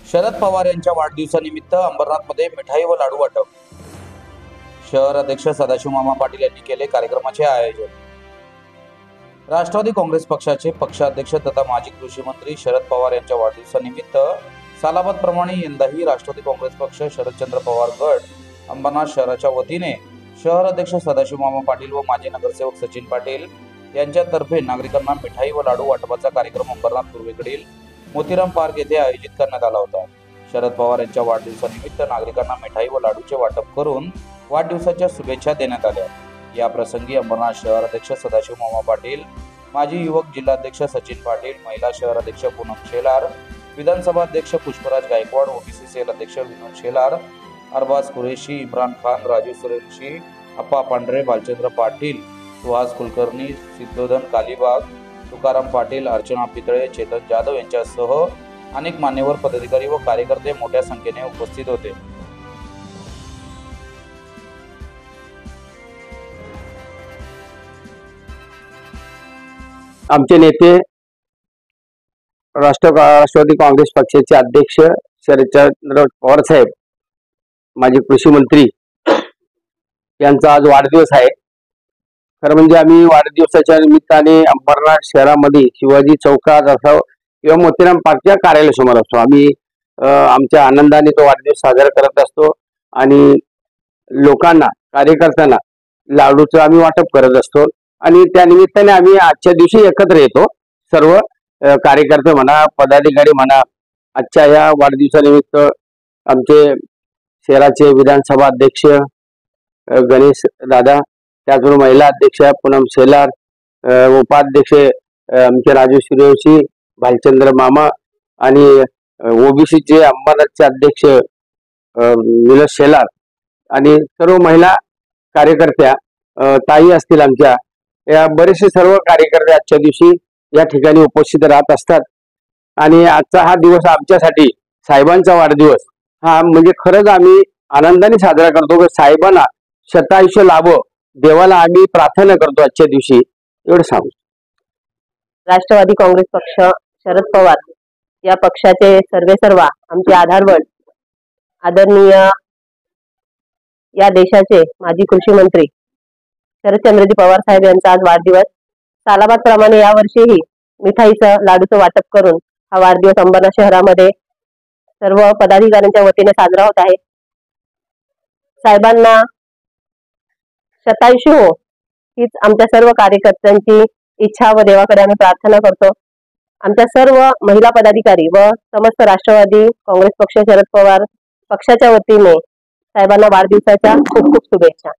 शरद पवार यांच्या वाढदिवसानिमित्त अंबरनाथमध्ये मिठाई व लाडू वाटप। शहर अध्यक्ष सदाशिव मामा पाटील यांनी केले कार्यक्रमाचे आयोजन। राष्ट्रवादी काँग्रेस पक्षाचे पक्षाध्यक्ष तथा माजी कृषी मंत्री शरद पवार यांच्या वाढदिवसानिमित्त सालाबाद प्रमाणे यंदाही राष्ट्रवादी काँग्रेस पक्ष शरदचंद्र पवार गट अंबरनाथ शहराच्या वतीने शहर अध्यक्ष सदाशिव मामा पाटील व माजी नगरसेवक सचिन पाटील यांच्यातर्फे नागरिकांना मिठाई व लाडू वाटपाचा कार्यक्रम अंबरनाथ पूर्वेकडील मोतीराम पार्क येथे आयोजित करण्यात आला होता। शरद पवार यांच्या वाढदिवसानिमित्त नागरिकांना मिठाई व लाडूचे वाटप करून वाढदिवसाच्या शुभेच्छा देण्यात आल्या। या प्रसंगी अंबरनाथ शहर अध्यक्ष सदाशिव मामा पाटील, माजी युवक जिल्हाध्यक्ष सचिन पाटील, महिला शहर अध्यक्ष पूनम शेलार, विधानसभा अध्यक्ष पुष्पराज गायकवाड, ओबीसी सेल अध्यक्ष विनोद शेलार, अरबाज कुरेशी, इम्रान खान, राजू सुरेशी, अप्पा पांढरे, बालचंद्र पाटील, सुहास कुलकर्णी, सिद्धोधन कालीबाग, तुकाराम पाटील, अर्चना पितळे, चेतन जाधव यांच्यासह अनेक मान्यवर पदाधिकारी व कार्यकर्ते मोठ्या संख्येने उपस्थित होते। आमचे नेते राष्ट्रवादी काँग्रेस पक्षाचे अध्यक्ष शरदचंद्र पवार साहेब, माजी कृषी मंत्री यांचा आज वाढदिवस आहे। खरं म्हणजे आम्ही वाढदिवसाच्या निमित्ताने अंबरनाथ शहरामध्ये शिवाजी चौकात असावं किंवा मोतीराम पार्कच्या कार्यालयासमोर असतो, आम्ही आमच्या आनंदाने तो वाढदिवस साजरा करत असतो आणि लोकांना, कार्यकर्त्यांना लाडूचं आम्ही वाटप करत असतो आणि त्या निमित्ताने आम्ही आजच्या दिवशी एकत्र येतो। सर्व कार्यकर्ते म्हणा, पदाधिकारी म्हणा, आजच्या या वाढदिवसानिमित्त आमचे शहराचे विधानसभा अध्यक्ष गणेश दादा, त्याचबरोबर महिला अध्यक्ष पूनम शेलार, उपाध्यक्ष आमचे राजू सूर्यवंशी, भालचंद्र मामा आणि ओबीसीचे अंबरनाथचे अध्यक्ष विनोद शेलार आणि सर्व महिला कार्यकर्त्या ताई असतील आमच्या, या बरेचसे सर्व कार्यकर्ते आजच्या दिवशी या ठिकाणी उपस्थित राहत असतात। आणि आजचा हा दिवस आमच्यासाठी साहेबांचा वाढदिवस हा म्हणजे खरंच आम्ही आनंदाने साजरा करतो की साहेबांना शतायुष्य लाभो, देवाला आम्ही प्रार्थना करतो आजच्या दिवशी, एवढं सांगू। राष्ट्रवादी काँग्रेस पक्ष शरद पवार या पक्षाचे सर्व आमचे आधारवड आदरणीय या देशाचे माजी कृषी मंत्री शरदचंद्रजी पवार साहेब यांचा आज वाढदिवस। सालाबाद प्रमाणे यावर्षीही मिठाईचं, लाडूचं वाटप करून हा वाढदिवस अंबरनाथ शहरामध्ये सर्व पदाधिकाऱ्यांच्या वतीने साजरा होत आहे। साहेबांना शतायुषी हो हीच आमच्या सर्व कार्यकर्त्यांची इच्छा व देवाकडे आम्ही प्रार्थना करतो। आमच्या सर्व महिला पदाधिकारी व समस्त राष्ट्रवादी काँग्रेस पक्ष शरद पवार पक्षाच्या वतीने साहेबांना वाढदिवसाच्या खूप खूप शुभेच्छा।